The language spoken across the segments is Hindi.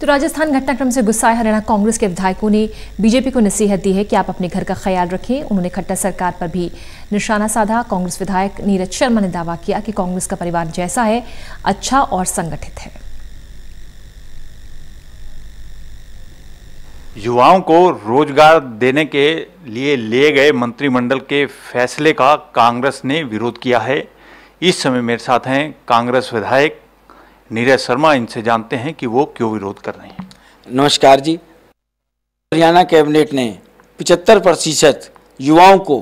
तो राजस्थान घटनाक्रम से गुस्साए हरियाणा कांग्रेस के विधायकों ने बीजेपी को नसीहत दी है कि आप अपने घर का ख्याल रखें। उन्होंने खट्टर सरकार पर भी निशाना साधा। कांग्रेस विधायक नीरज शर्मा ने दावा किया कि कांग्रेस का परिवार जैसा है, अच्छा और संगठित है। युवाओं को रोजगार देने के लिए लिए गए मंत्रिमंडल के फैसले का कांग्रेस ने विरोध किया है। इस समय मेरे साथ हैं कांग्रेस विधायक नीरज शर्मा। इनसे जानते हैं कि वो क्यों विरोध कर रहे हैं। नमस्कार जी। हरियाणा कैबिनेट ने 75% युवाओं को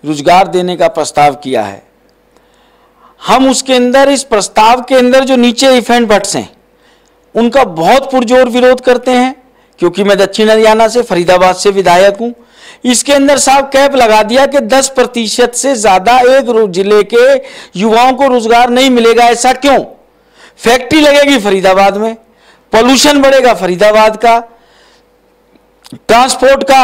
रोजगार देने का प्रस्ताव किया है। हम उसके अंदर, इस प्रस्ताव के अंदर जो नीचे इफेंट बट्स हैं उनका बहुत पुरजोर विरोध करते हैं, क्योंकि मैं दक्षिण हरियाणा से, फरीदाबाद से विधायक हूं। इसके अंदर साहब कैप लगा दिया कि 10% से ज्यादा एक जिले के युवाओं को रोजगार नहीं मिलेगा। ऐसा क्यों? फैक्ट्री लगेगी फरीदाबाद में, पोल्यूशन बढ़ेगा फरीदाबाद का, ट्रांसपोर्ट का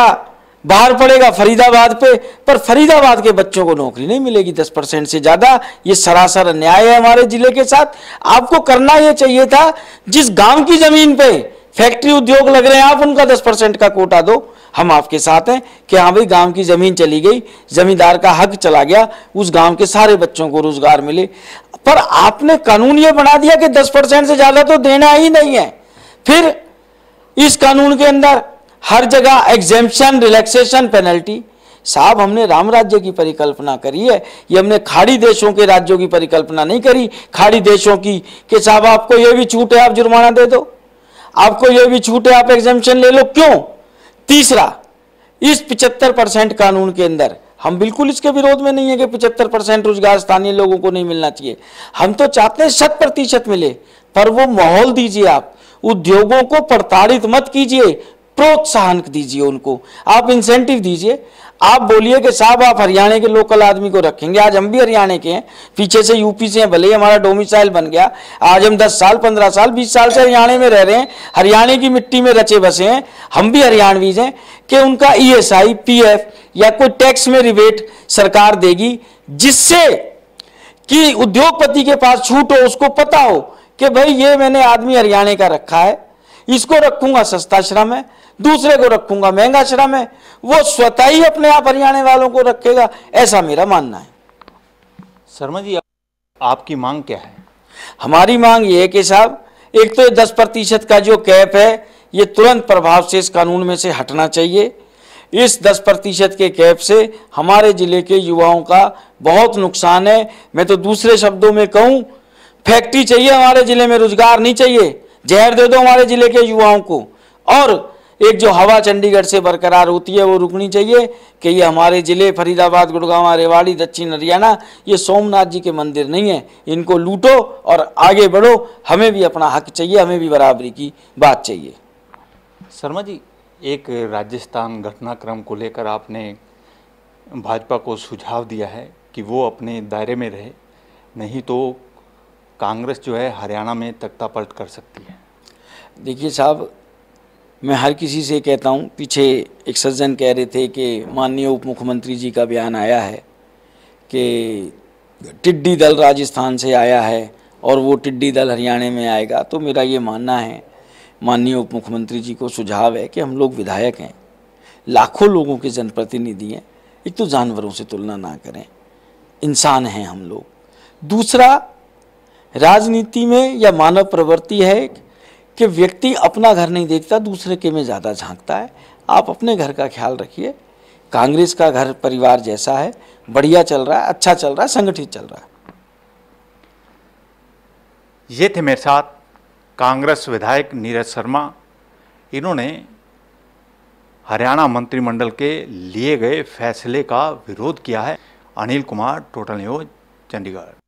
बाहर पड़ेगा फरीदाबाद पे, पर फरीदाबाद के बच्चों को नौकरी नहीं मिलेगी 10% से ज्यादा। ये सरासर अन्याय है हमारे जिले के साथ। आपको करना यह चाहिए था, जिस गांव की जमीन पे फैक्ट्री उद्योग लग रहे हैं आप उनका 10% का कोटा दो। हम आपके साथ हैं कि हाँ भाई, गांव की जमीन चली गई, जमींदार का हक चला गया, उस गांव के सारे बच्चों को रोजगार मिले। पर आपने कानून ये बना दिया कि 10% से ज्यादा तो देना ही नहीं है। फिर इस कानून के अंदर हर जगह एग्जेम्पशन, रिलैक्सेशन, पेनल्टी। साहब, हमने राम राज्य की परिकल्पना करी है, ये हमने खाड़ी देशों के राज्यों की परिकल्पना नहीं करी। खाड़ी देशों की कि साहब आपको ये भी छूट है, आप जुर्माना दे दो, आपको ये भी छूट है, आप एग्जेम्पशन ले लो। क्यों? तीसरा, इस 75% कानून के अंदर हम बिल्कुल इसके विरोध में नहीं है कि 75% रोजगार स्थानीय लोगों को नहीं मिलना चाहिए। हम तो चाहते हैं 100% मिले, पर वो माहौल दीजिए। आप उद्योगों को प्रताड़ित मत कीजिए, प्रोत्साहन दीजिए, उनको आप इंसेंटिव दीजिए। आप बोलिए कि साहब आप हरियाणा के लोकल आदमी को रखेंगे। आज हम भी हरियाणा के हैं, पीछे से यूपी से हैं, भले ही हमारा डोमिसाइल बन गया। आज हम 10 साल, 15 साल, 20 साल से हरियाणा में रह रहे हैं, हरियाणा की मिट्टी में रचे बसे हैं। हम भी हरियाणवीज हैं कि उनका ESI, PF या कोई टैक्स में रिबेट सरकार देगी, जिससे कि उद्योगपति के पास छूट हो, उसको पता हो कि भाई ये मैंने आदमी हरियाणा का रखा है, इसको रखूंगा सस्ता श्रम है, दूसरे को रखूंगा महंगा श्रम है, वो स्वतः ही अपने आप हरियाणा वालों को रखेगा। ऐसा मेरा मानना है। शर्मा जी, आपकी मांग क्या है? हमारी मांग ये है कि साहब, एक तो 10% का जो कैप है ये तुरंत प्रभाव से इस कानून में से हटना चाहिए। इस 10% के कैप से हमारे जिले के युवाओं का बहुत नुकसान है। मैं तो दूसरे शब्दों में कहूँ, फैक्ट्री चाहिए हमारे जिले में, रोजगार नहीं चाहिए। जहर दे दो हमारे जिले के युवाओं को। और एक जो हवा चंडीगढ़ से बरकरार होती है वो रुकनी चाहिए कि ये हमारे जिले फरीदाबाद, गुड़गांव, रेवाड़ी, दक्षिण हरियाणा ये सोमनाथ जी के मंदिर नहीं है। इनको लूटो और आगे बढ़ो। हमें भी अपना हक चाहिए, हमें भी बराबरी की बात चाहिए। शर्मा जी, एक राजस्थान घटनाक्रम को लेकर आपने भाजपा को सुझाव दिया है कि वो अपने दायरे में रहे, नहीं तो कांग्रेस जो है हरियाणा में तख्तापलट कर सकती है। देखिए साहब, मैं हर किसी से कहता हूँ, पीछे एक सज्जन कह रहे थे कि माननीय उप मुख्यमंत्री जी का बयान आया है कि टिड्डी दल राजस्थान से आया है और वो टिड्डी दल हरियाणा में आएगा। तो मेरा ये मानना है, माननीय उप मुख्यमंत्री जी को सुझाव है कि हम लोग विधायक हैं, लाखों लोगों के जनप्रतिनिधि हैं। एक तो जानवरों से तुलना ना करें, इंसान हैं हम लोग। दूसरा, राजनीति में या मानव प्रवृत्ति है कि व्यक्ति अपना घर नहीं देखता, दूसरे के में ज़्यादा झांकता है। आप अपने घर का ख्याल रखिए। कांग्रेस का घर परिवार जैसा है, बढ़िया चल रहा है, अच्छा चल रहा है, संगठित चल रहा है। ये थे मेरे साथ कांग्रेस विधायक नीरज शर्मा। इन्होंने हरियाणा मंत्रिमंडल के लिए गए फैसले का विरोध किया है। Anil Kumar, total news, Chandigarh.